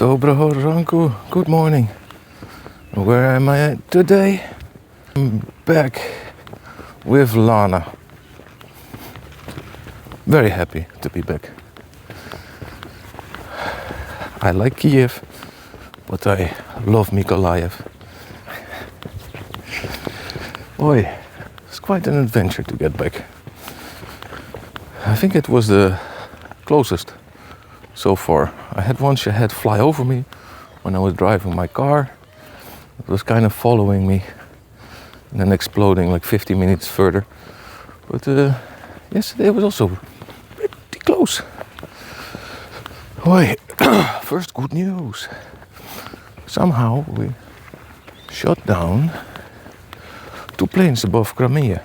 Доброго ранку, good morning. Where am I at today? I'm back with Lana. Very happy to be back. I like Kyiv, but I love Mykolaiv. Boy, it's quite an adventure to get back. I think it was the closest so far. I had one shahed fly over me when I was driving my car. It was kind of following me and then exploding like 50 minutes further. But yesterday was also pretty close. Boy, first good news. Somehow we shot down 2 planes above Crimea.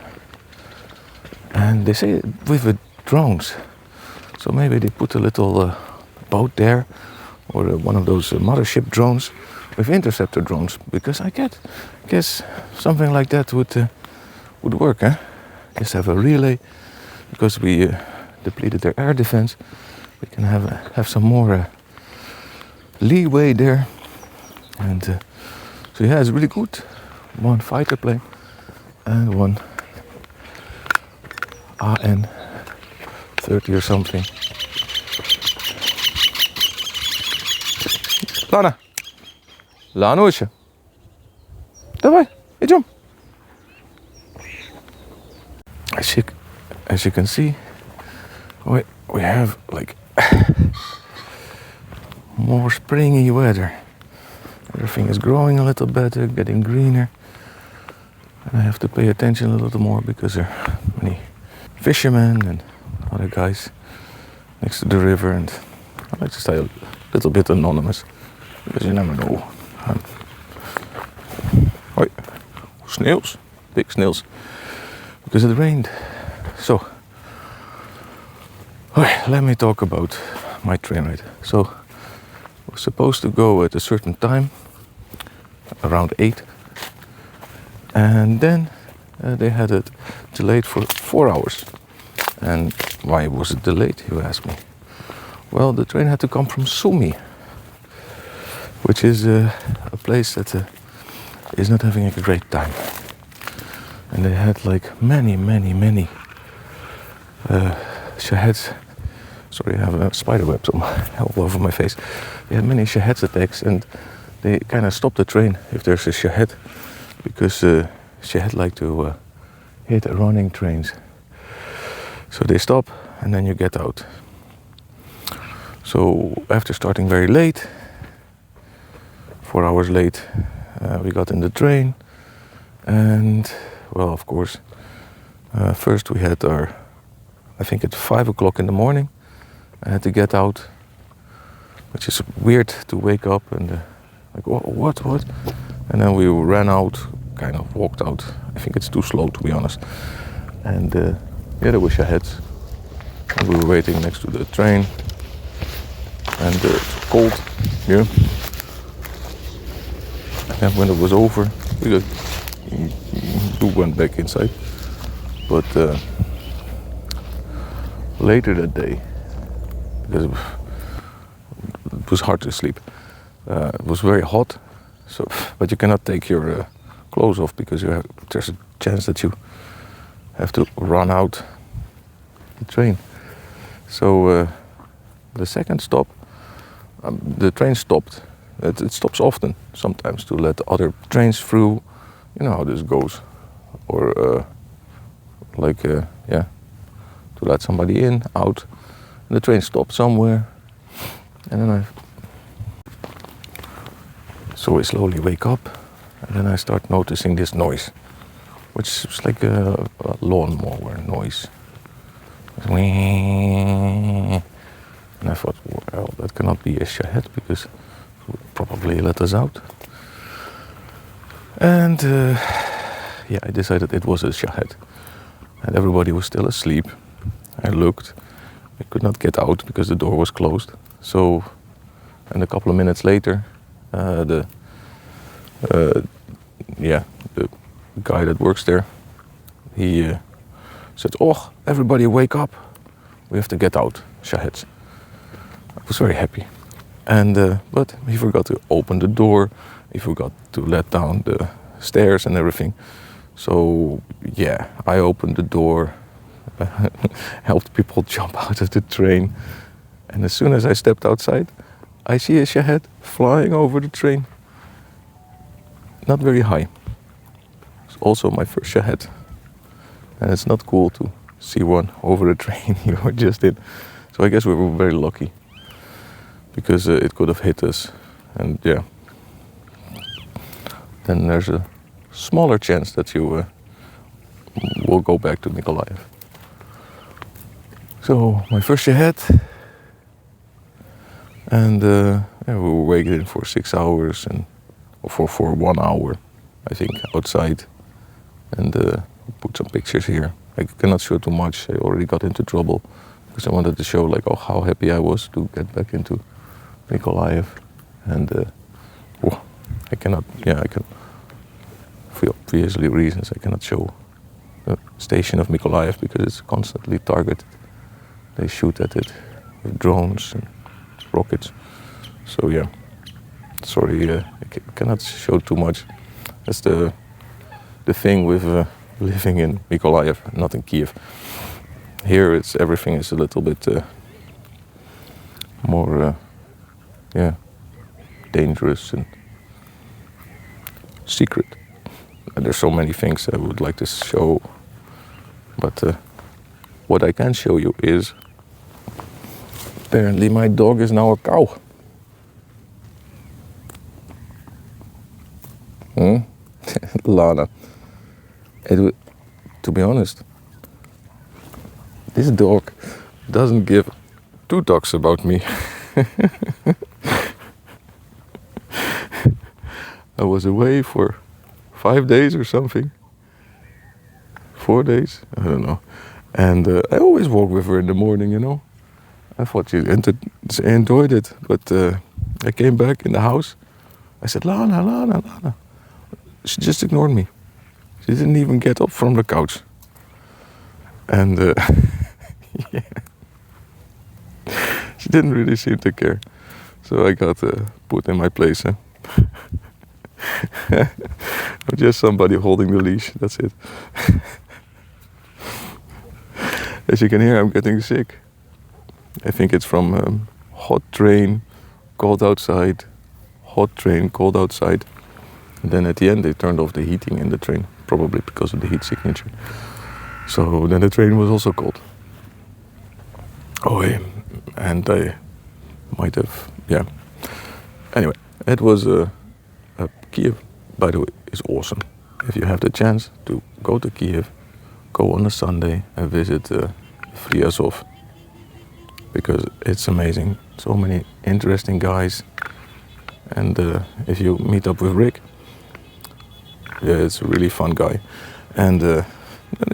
And they say with the drones. So maybe they put a little boat there, or one of those mothership drones with interceptor drones, because I guess something like that would work, eh? Just have a relay, because we depleted their air defense. We can have some more leeway there, and so yeah, it's really good. One fighter plane and one AN-30 or something. Lana, Lanusia, давай, идем. As you can see, we have like more springy weather. Everything is growing a little better, getting greener. And I have to pay attention a little more because there are many fishermen and other guys next to the river, and I like to stay a little bit anonymous because you never know. Snails, big snails, because it rained. So, let me talk about my train ride. So, I was supposed to go at a certain time, around 8, and then they had it delayed for 4 hours. And why was it delayed, you ask me? Well, the train had to come from Sumy, which is a place that is not having a great time. And they had like many shaheds. Sorry, I have a spider web all over my face. They had many shahed attacks, and they kind of stopped the train if there's a shahed, because shahed like to hit running trains. So they stop, and then you get out. So after starting very late, 4 hours late, we got in the train, and well, of course, first we had I think at 5 o'clock in the morning, I had to get out, which is weird to wake up and like, what? And then we ran out, kind of walked out. I think it's too slow, to be honest. And yeah, there was shaheds. And we were waiting next to the train, and it's cold, yeah. And when it was over, we went back inside. But later that day, because it was hard to sleep, it was very hot. So, but you cannot take your clothes off because there's a chance that you have to run out the train. So the second stop, the train stopped. It stops often, sometimes, to let other trains through. You know how this goes. Or to let somebody in, out. And the train stopped somewhere. And then So I slowly wake up, and then I start noticing this noise, which is like a lawnmower noise. And I thought, well, that cannot be a shahed, because it would probably let us out. And yeah, I decided it was a shahed. And everybody was still asleep. I looked. I could not get out because the door was closed. So, and a couple of minutes later, the guy that works there, he said, "Oh, everybody wake up. We have to get out, shaheds." I was very happy. And but he forgot to open the door. He forgot to let down the stairs and everything. So yeah, I opened the door, helped people jump out of the train, and as soon as I stepped outside, I see a shahed flying over the train. Not very high. It's also my first shahed, and it's not cool to see one over a train you were just in. So I guess we were very lucky, because it could have hit us, and yeah, then there's a smaller chance that you will go back to Mykolaiv. So my first shahed, and yeah, we were waiting for 6 hours and for 1 hour, I think, outside, and put some pictures here. I cannot show too much. I already got into trouble because I wanted to show like how happy I was to get back into Mykolaiv, and I cannot. Yeah, I can. For obvious reasons, I cannot show the station of Mykolaiv because it's constantly targeted. They shoot at it with drones and rockets. So yeah, sorry, I cannot show too much. That's the thing with living in Mykolaiv, not in Kyiv. Here, everything is a little bit more, yeah, dangerous and secret. And there's so many things I would like to show, but what I can show you is apparently my dog is now a cow. Lana. To be honest, this dog doesn't give two talks about me. I was away for 5 days or something. 4 days, I don't know. And I always walk with her in the morning, you know. I thought she enjoyed it, but I came back in the house. I said, Lana, Lana, Lana. She just ignored me. She didn't even get up from the couch. And yeah, she didn't really seem to care. So I got put in my place. I'm just somebody holding the leash, that's it. As you can hear, I'm getting sick. I think it's from hot train, cold outside, hot train, cold outside. And then at the end they turned off the heating in the train, probably because of the heat signature. So then the train was also cold. Oh yeah, and I might have, yeah. Anyway, it was Kyiv, by the way, is awesome. If you have the chance to go to Kyiv, go on a Sunday and visit Friazov, because it's amazing. So many interesting guys, and if you meet up with Rick, yeah, it's a really fun guy, and then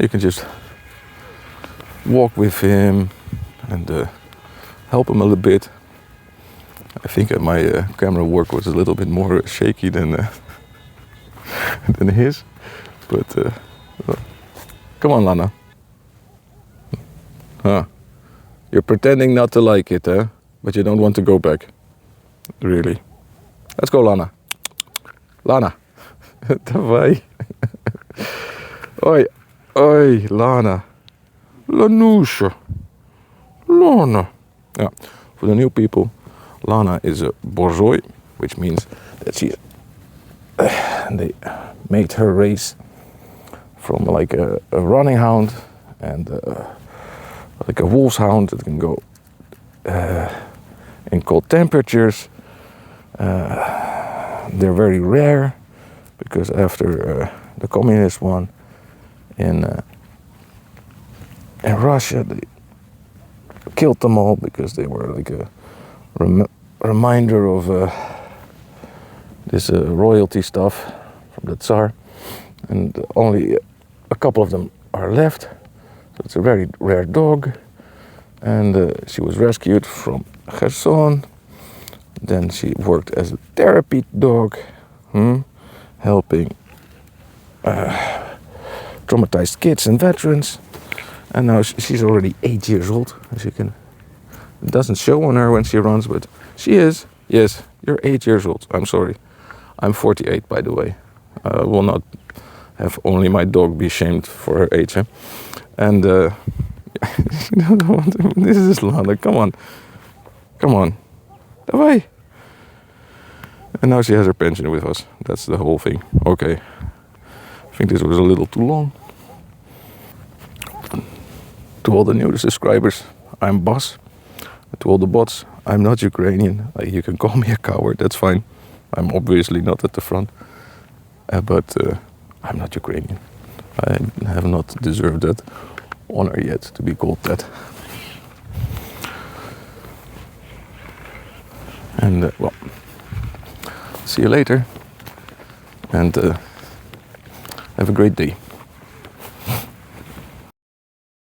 you can just walk with him and help him a little bit. I think my camera work was a little bit more shaky than than his, but come on, Lana. Huh? You're pretending not to like it, huh? But you don't want to go back. Really? Let's go, Lana. Lana. Давай. Oi, oi, Lana. Lanusha. Lana. Yeah. For the new people, Lana is a borzoi, which means that they made her race from like a running hound and like a wolf's hound that can go in cold temperatures. They're very rare because after the communist one in Russia, they killed them all because they were like a reminder of this royalty stuff from the Tsar, and only a couple of them are left. So it's a very rare dog, and she was rescued from Kherson. Then she worked as a therapy dog, helping traumatized kids and veterans. And now she's already 8 years old, as you can. It doesn't show on her when she runs, but she is. Yes, you're 8 years old. I'm sorry. I'm 48, by the way. I will not have only my dog be shamed for her age. Eh? And this is Lana. Come on. Come on. Away. And now she has her pension with us. That's the whole thing. Okay. I think this was a little too long. To all the new subscribers, I'm Bas. To all the bots, I'm not Ukrainian. You can call me a coward, that's fine. I'm obviously not at the front. But I'm not Ukrainian. I have not deserved that honor yet to be called that. And well, see you later. And have a great day.